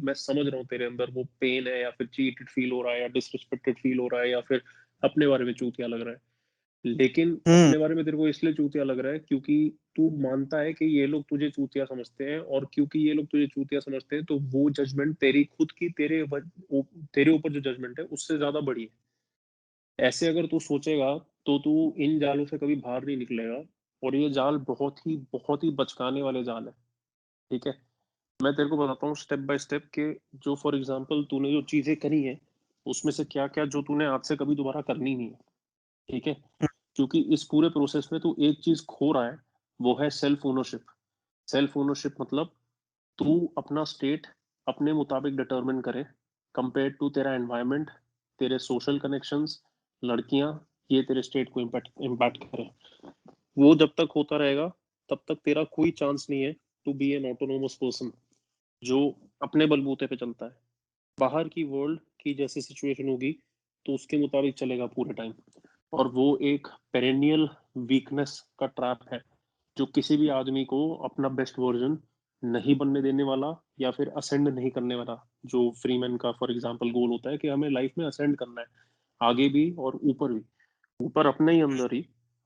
मैं समझ रहा हूँ तेरे अंदर वो पेन है, या फिर चीटेड फील हो रहा है, या डिसरिस्पेक्टेड फील हो रहा है, या फिर अपने बारे में चूतिया लग रहा है। लेकिन हम्म अपने बारे में तेरे को इसलिए चूतिया लग रहा है क्योंकि तू मानता है कि ये लोग तुझे चूतिया समझते हैं, और क्योंकि ये लोग तुझे चूतिया समझते हैं तो वो जजमेंट तेरी खुद की तेरे ऊपर जो जजमेंट है उससे ज्यादा बड़ी है। ऐसे अगर तू सोचेगा तो तू इन जालों से कभी बाहर नहीं निकलेगा, और ये जाल बहुत ही बचकाने वाले जाल है। ठीक है, मैं तेरे को बताता हूँ स्टेप बाय स्टेप के, जो फॉर एग्जांपल तूने जो चीजें करी हैं उसमें से क्या क्या जो तूने आज से कभी दोबारा करनी नहीं है। ठीक है, क्योंकि इस पूरे प्रोसेस में तू एक चीज खो रहा है, वो है सेल्फ ओनरशिप। सेल्फ ओनरशिप मतलब तू अपना स्टेट अपने मुताबिक डिटरमिन करे, कंपेयर टू तेरा एनवायरनमेंट, तेरे सोशल कनेक्शंस, लड़कियां, ये तेरे स्टेट को इम्पैक्ट इम्पैक्ट करे। वो जब तक होता रहेगा तब तक तेरा कोई चांस नहीं है to be an autonomous person जो अपने बलबूते पे चलता है। बाहर की वर्ल्ड की जैसी सिचुएशन होगी तो उसके मुताबिक चलेगा पूरे टाइम, और वो एक पेरेनियल वीकनेस का ट्रैप है जो किसी भी आदमी को अपना बेस्ट वर्जन नहीं बनने देने वाला, या फिर असेंड नहीं करने वाला। जो फ्रीमैन का फॉर एग्जांपल गोल होता है कि हमें लाइफ में असेंड करना है, आगे भी और ऊपर भी। ऊपर अपने ही अंदर ही,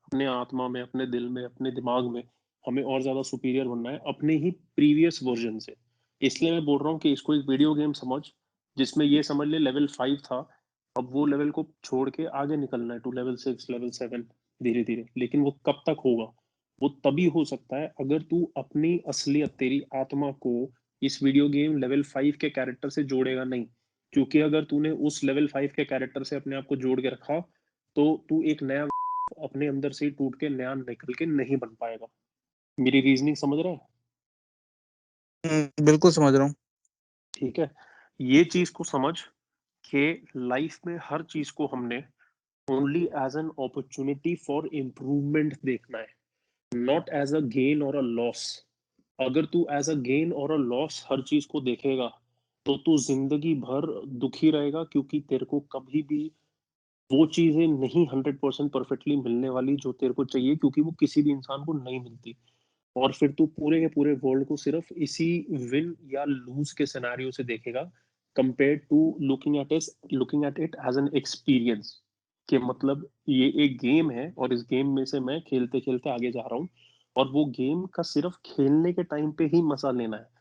अपने आत्मा में, अपने दिल में, अपने दिमाग में हमें और ज्यादा सुपीरियर बनना है अपने ही प्रीवियस वर्जन से। इसलिए मैं बोल रहा हूँ कि इसको एक वीडियो गेम समझ, जिसमें ये समझ ले लेवल 5 था, अब वो लेवल को छोड़ के आगे निकलना है टू लेवल 6, लेवल 7, धीरे धीरे। लेकिन वो कब तक होगा? वो तभी हो सकता है अगर तू अपनी असलियत, तेरी आत्मा को इस वीडियो गेम लेवल 5 के कैरेक्टर से जोड़ेगा नहीं। क्योंकि अगर तूने उस लेवल 5 के कैरेक्टर से अपने आप को जोड़ के रखा तो तू एक नया अपने अंदर से ही टूट के नया निकल के नहीं बन पाएगा। मेरी रीजनिंग समझ रहा है? बिल्कुल समझ रहा हूँ। ठीक है, ये चीज को समझ के लाइफ में हर चीज को हमने only as an opportunity for improvement देखना है, नॉट एज अ गेन और अ लॉस। अगर तू एज अ गेन और अ लॉस हर चीज को देखेगा तो तू जिंदगी भर दुखी रहेगा, क्योंकि तेरे को कभी भी वो चीजें नहीं 100% परफेक्टली मिलने वाली जो तेरे को चाहिए, क्योंकि वो किसी भी इंसान को नहीं मिलती। और फिर तू पूरे के पूरे वर्ल्ड को सिर्फ इसी विन या लूज के सिनेरियो से देखेगा, compare to looking at it as an experience. कि मतलब ये एक गेम है और इस गेम में से मैं खेलते खेलते आगे जा रहा हूँ, और वो गेम का सिर्फ खेलने के टाइम पे ही मजा लेना है।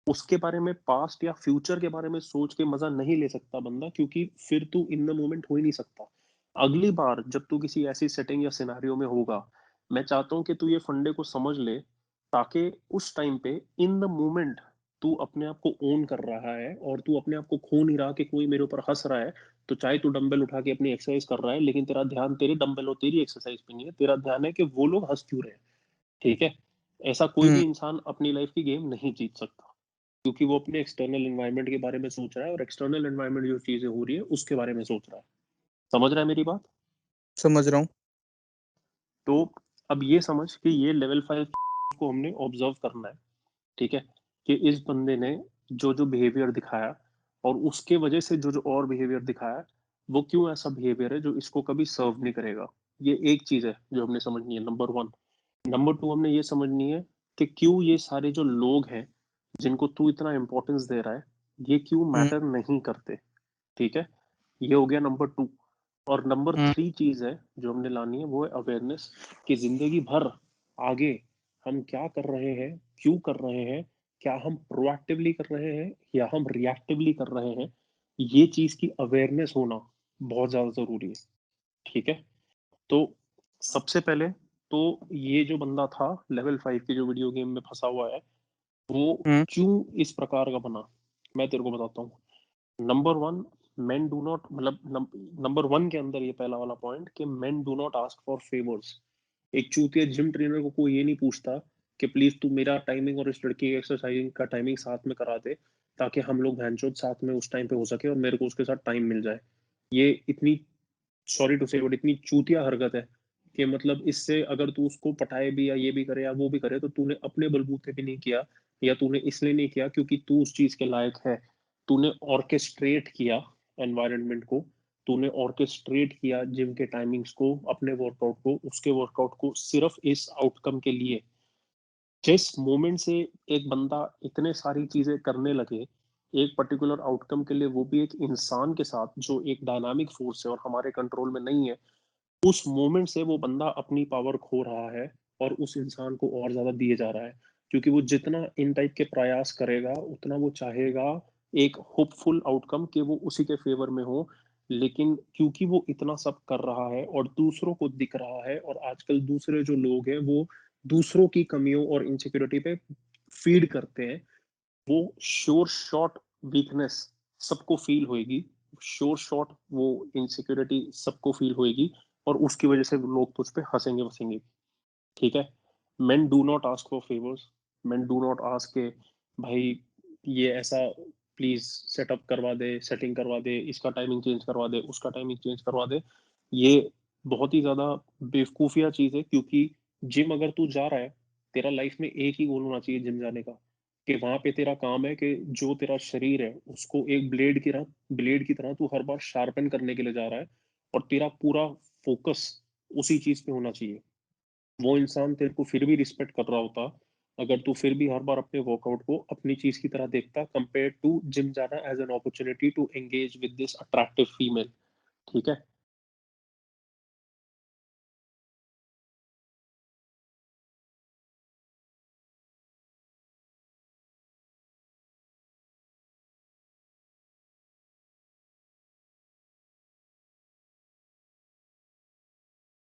उसके बारे में पास्ट या फ्यूचर के बारे में सोच के मजा नहीं ले सकता बंदा, क्योंकि फिर तू इन द मोमेंट हो ही नहीं सकता। अगली बार जब तू किसी ऐसी सेटिंग या सिनेरियो में होगा, मैं चाहता हूँ कि तू ये फंडे को समझ ले, ताकि उस टाइम पे इन द मोमेंट तू अपने आप को ओन कर रहा है, और तू अपने आप को खो नहीं रहा कि कोई मेरे ऊपर हंस रहा है। तो चाहे तू डंबल उठा के अपनी एक्सरसाइज कर रहा है, लेकिन तेरा ध्यान तेरे डंबल और तेरी एक्सरसाइज पे नहीं है, तेरा ध्यान है कि वो लोग हंस क्यों रहे हैं। ठीक है, ऐसा कोई भी हम्म इंसान अपनी लाइफ की गेम नहीं जीत सकता, क्योंकि वो अपने एक्सटर्नल एनवायरनमेंट के बारे में सोच रहा है, और एक्सटर्नल एनवायरनमेंट जो चीजें हो रही है उसके बारे में सोच रहा है। समझ रहा है मेरी बात? समझ रहा हूँ। तो अब ये समझ कि ये लेवल 5 को हमने ऑब्जर्व करना है। ठीक है, कि इस बंदे ने जो जो बिहेवियर दिखाया, और उसके वजह से जो जो और बिहेवियर दिखाया, वो क्यों ऐसा बिहेवियर है जो इसको कभी सर्व नहीं करेगा। ये एक चीज है जो हमने समझनी है, नंबर 1। नंबर 2 हमने ये समझनी है कि क्यों ये सारे जो लोग हैं जिनको तू इतना इंपॉर्टेंस दे रहा है, ये क्यों हम्म मैटर नहीं करते। ठीक है, ये हो गया नंबर 2। और नंबर हम्म 3 चीज है जो हमने लानी है, वो है अवेयरनेस, कि जिंदगी भर आगे हम क्या कर रहे हैं, क्यों कर रहे हैं, क्या हम प्रोएक्टिवली कर रहे हैं या हम रिएक्टिवली कर रहे हैं। ये चीज की अवेयरनेस होना बहुत ज्यादा जरूरी है। ठीक है, तो सबसे पहले तो ये जो बंदा था लेवल 5 की जो वीडियो गेम में फंसा हुआ है, वो हम्म क्यों इस प्रकार का बना, मैं तेरे को बताता हूँ। नंबर 1, मेन डू नॉट, मतलब नंबर 1 के अंदर ये पहला वाला पॉइंट कि main do not ask for favours. एक चूतिया जिम ट्रेनर को कोई ये नहीं पूछता कि प्लीज तू मेरा टाइमिंग और इस लड़की की एक्सरसाइज का टाइमिंग साथ में करा दे, ताकि हम लोग भैंचोद साथ में उस टाइम पे हो सके और मेरे को उसके साथ टाइम मिल जाए। ये इतनी, सॉरी टू से बट इतनी चूतिया हरकत है कि मतलब इससे अगर तू उसको पटाए भी या ये भी करे या वो भी करे, तो तूने अपने बलबूते पे नहीं किया, या तूने इसलिए नहीं किया क्योंकि तू उस चीज के लायक है। तूने ऑर्केस्ट्रेट किया एनवायरनमेंट को, तूने ऑर्केस्ट्रेट किया जिम के टाइमिंग्स को, अपने वर्कआउट को, उसके वर्कआउट को, सिर्फ इस आउटकम के लिए। जिस मोमेंट से एक बंदा इतने सारी चीजें करने लगे, एक पर्टिकुलर आउटकम के लिए, वो भी एक इंसान के साथ जो एक डायनामिक फोर्स है और हमारे कंट्रोल में नहीं है, उस मोमेंट से वो बंदा अपनी पावर खो रहा है और उस इंसान को और ज़्यादा दिए जा रहा है। क्योंकि वो जितना इन टाइप के प्रयास करेगा, उतना वो चाहेगा एक होपफुल आउटकम कि वो उसी के फ़ेवर में हो। लेकिन क्योंकि वो इतना सब कर रहा है और दूसरों को दिख रहा है, और आजकल दूसरे जो लोग हैं, वो दूसरों की कमियों और इनसिक्योरिटी पे फ़ीड करते हैं। वो श्योर शॉट वीकनेस सबको फ़ील होएगी, श्योर शॉट वो इनसिक्योरिटी सबको फ़ील होएगी, और उसकी वजह से लोग तुझ पे हँसेंगे-वसेंगे, ठीक है? Main do not ask for favours, main do not ask के भाई ये ऐसा प्लीज़ सेटअप करवा दे, सेटिंग करवा दे, इसका टाइमिंग चेंज करवा दे, उसका टाइमिंग चेंज करवा दे। ये बहुत ही ज़्यादा बेवकूफ़िया चीज़ है, क्योंकि जिम अगर तू जा रहा है, तेरा लाइफ़ में एक ही गोल होना चाहिए जिम जाने का, कि वहाँ पे तेरा काम है कि जो तेरा शरीर है, उसको एक ब्लेड की तरह तू हर बार शार्पन करने के लिए जा रहा है, और तेरा पूरा फ़ोकस उसी चीज़ पे होना चाहिए। वो इंसान तेरे को फिर भी रिस्पेक्ट कर रहा होता, अगर तू फिर भी हर बार अपने वर्कआउट को अपनी चीज़ की तरह देखता, कंपेयर्ड टू जिम जाना as an opportunity to engage with this attractive female, ठीक है?